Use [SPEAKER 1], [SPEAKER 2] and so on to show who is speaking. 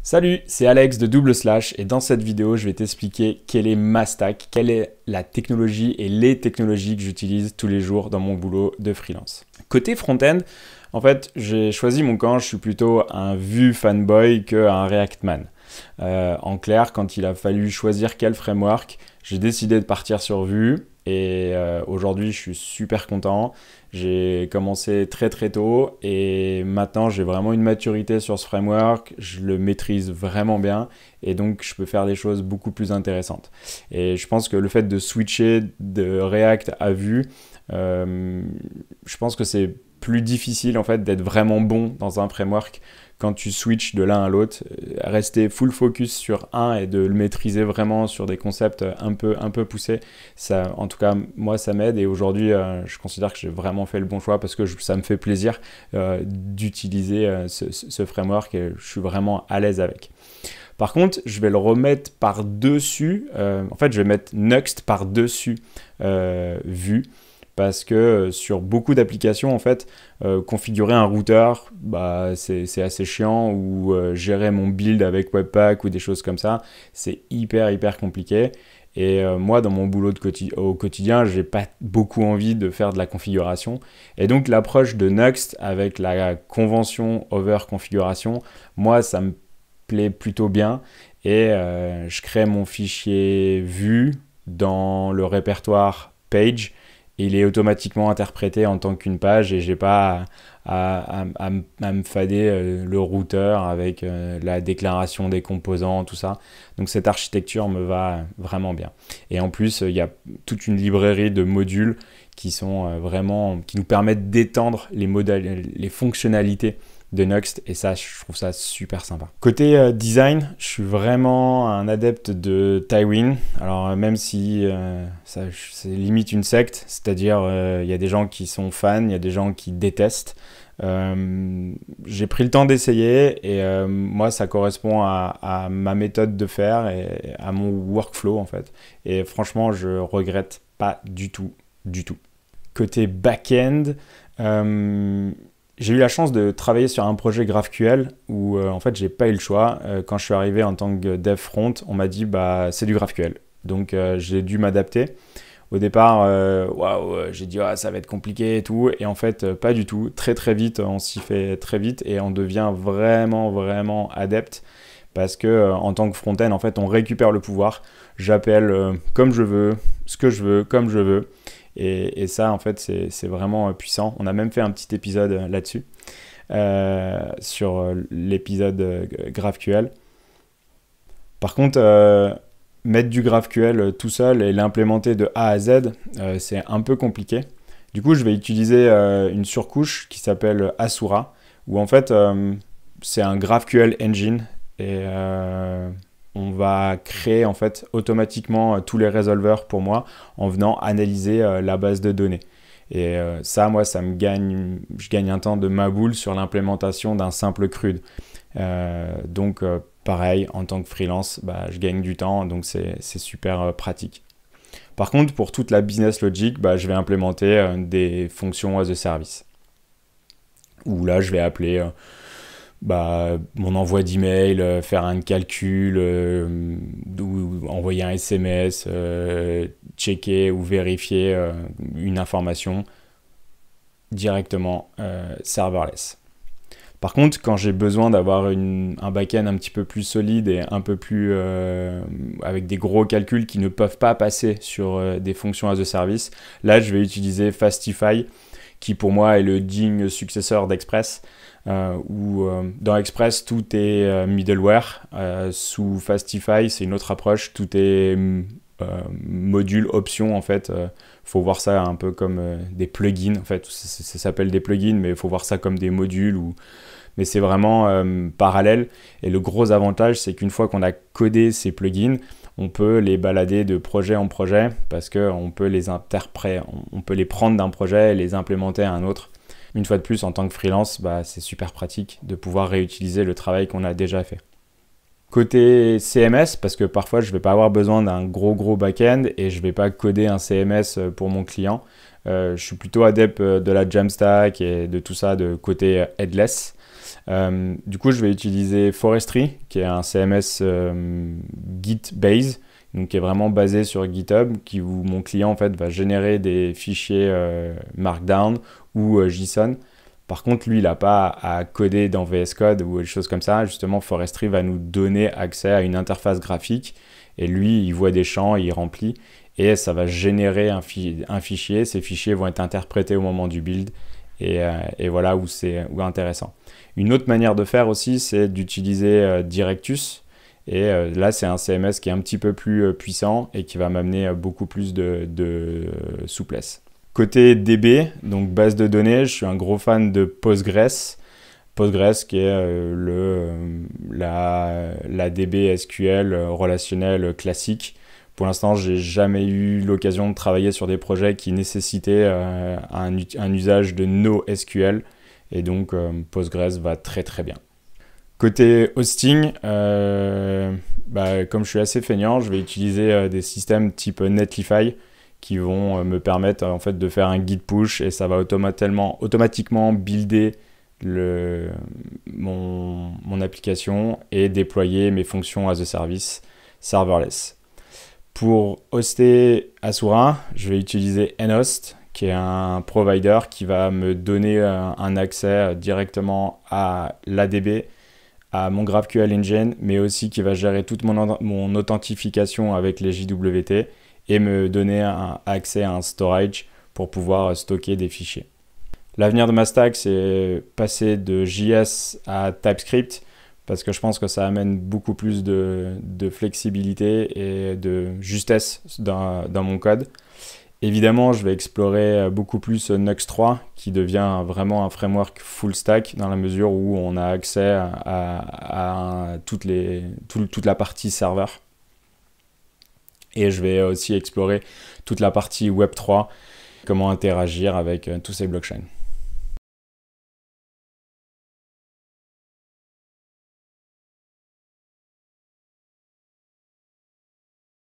[SPEAKER 1] Salut, c'est Alex de Double Slash et dans cette vidéo, je vais t'expliquer quelle est ma stack, quelle est la technologie et les technologies que j'utilise tous les jours dans mon boulot de freelance. Côté front-end, en fait, j'ai choisi mon camp, je suis plutôt un Vue fanboy qu'un React man. En clair, quand il a fallu choisir quel framework, j'ai décidé de partir sur Vue et aujourd'hui, je suis super content. J'ai commencé très tôt et maintenant, j'ai vraiment une maturité sur ce framework. Je le maîtrise vraiment bien et donc, je peux faire des choses beaucoup plus intéressantes. Et je pense que le fait de switcher de React à Vue, je pense que c'est plus difficile en fait d'être vraiment bon dans un framework quand tu switches de l'un à l'autre. Rester full focus sur un et de le maîtriser vraiment sur des concepts un peu poussés, ça, en tout cas moi ça m'aide et aujourd'hui je considère que j'ai vraiment fait le bon choix parce que ça me fait plaisir d'utiliser ce framework et je suis vraiment à l'aise avec. Par contre, je vais le remettre par-dessus, en fait je vais mettre Nuxt par-dessus Vue. Parce que sur beaucoup d'applications, en fait, configurer un routeur, c'est assez chiant, ou gérer mon build avec Webpack ou des choses comme ça, c'est hyper compliqué. Et moi, dans mon boulot au quotidien, j'ai pas beaucoup envie de faire de la configuration. Et donc, l'approche de Nuxt avec la convention over configuration, moi, ça me plaît plutôt bien. Et je crée mon fichier Vue dans le répertoire Page. Il est automatiquement interprété en tant qu'une page et j'ai pas à me fader le routeur avec la déclaration des composants, tout ça. Donc cette architecture me va vraiment bien. Et en plus, il y a toute une librairie de modules qui sont qui nous permettent d'étendre les fonctionnalités de Nuxt et ça, je trouve ça super sympa. Côté design, je suis vraiment un adepte de Tailwind. Alors même si c'est limite une secte, c'est-à-dire il y a des gens qui sont fans, il y a des gens qui détestent. J'ai pris le temps d'essayer et moi ça correspond à ma méthode de faire et à mon workflow en fait. Et franchement, je regrette pas du tout. Côté back-end, j'ai eu la chance de travailler sur un projet GraphQL où en fait j'ai pas eu le choix. Quand je suis arrivé en tant que dev front, on m'a dit c'est du GraphQL. Donc j'ai dû m'adapter. Au départ, j'ai dit ça va être compliqué et tout. Et en fait, pas du tout. Très vite, on s'y fait très vite et on devient vraiment adepte. Parce que en tant que front-end, en fait, on récupère le pouvoir. J'appelle comme je veux, ce que je veux, comme je veux. Et ça, en fait, c'est vraiment puissant. On a même fait un petit épisode là-dessus, sur l'épisode GraphQL. Par contre, mettre du GraphQL tout seul et l'implémenter de A à Z, c'est un peu compliqué. Du coup, je vais utiliser une surcouche qui s'appelle Asura, où en fait, c'est un GraphQL engine et on va créer en fait automatiquement tous les résolveurs pour moi en venant analyser la base de données. Et ça, moi, je gagne un temps de ma boule sur l'implémentation d'un simple CRUD. Donc, pareil, en tant que freelance, je gagne du temps, donc c'est super pratique. Par contre, pour toute la business logic, je vais implémenter des fonctions as a service. Où là, je vais appeler mon envoi d'email, faire un calcul, ou envoyer un SMS, checker ou vérifier une information directement serverless. Par contre, quand j'ai besoin d'avoir un back-end un petit peu plus solide et un peu plus avec des gros calculs qui ne peuvent pas passer sur des fonctions as a service, là je vais utiliser Fastify qui pour moi est le digne successeur d'Express. Où dans Express tout est middleware, sous Fastify c'est une autre approche, tout est module, option en fait. Faut voir ça un peu comme des plugins en fait, ça s'appelle des plugins mais il faut voir ça comme des modules mais c'est vraiment parallèle et le gros avantage c'est qu'une fois qu'on a codé ces plugins on peut les balader de projet en projet parce qu'on peut on peut les prendre d'un projet et les implémenter à un autre. Une fois de plus, en tant que freelance, c'est super pratique de pouvoir réutiliser le travail qu'on a déjà fait. Côté CMS, parce que parfois je ne vais pas avoir besoin d'un gros back-end et je ne vais pas coder un CMS pour mon client. Je suis plutôt adepte de la Jamstack et de tout ça de côté headless. Du coup, je vais utiliser Forestry, qui est un CMS Git-based, donc qui est vraiment basé sur GitHub, où mon client en fait va générer des fichiers Markdown ou JSON. Par contre, lui, il n'a pas à coder dans VS Code ou des choses comme ça. Justement, Forestry va nous donner accès à une interface graphique. Et lui, il voit des champs, il remplit. Et ça va générer un fichier. Ces fichiers vont être interprétés au moment du build. Et voilà où c'est intéressant. Une autre manière de faire aussi, c'est d'utiliser Directus. Et là, c'est un CMS qui est un petit peu plus puissant et qui va m'amener beaucoup plus de souplesse. Côté DB, donc base de données, je suis un gros fan de Postgres. Postgres qui est la DB SQL relationnelle classique. Pour l'instant, j'ai jamais eu l'occasion de travailler sur des projets qui nécessitaient un usage de NoSQL. Et donc, Postgres va très très bien. Côté hosting, comme je suis assez feignant, je vais utiliser des systèmes type Netlify qui vont me permettre en fait de faire un git push et ça va automatiquement builder mon application et déployer mes fonctions as a service serverless. Pour hoster Asura, je vais utiliser nhost, qui est un provider qui va me donner un accès directement à l'ADB, à mon GraphQL Engine, mais aussi qui va gérer toute mon authentification avec les JWT et me donner accès à un storage pour pouvoir stocker des fichiers. L'avenir de ma stack, c'est passer de JS à TypeScript parce que je pense que ça amène beaucoup plus de flexibilité et de justesse dans mon code. Évidemment, je vais explorer beaucoup plus Nuxt 3 qui devient vraiment un framework full stack dans la mesure où on a accès à toute la partie serveur. Et je vais aussi explorer toute la partie Web3, comment interagir avec tous ces blockchains.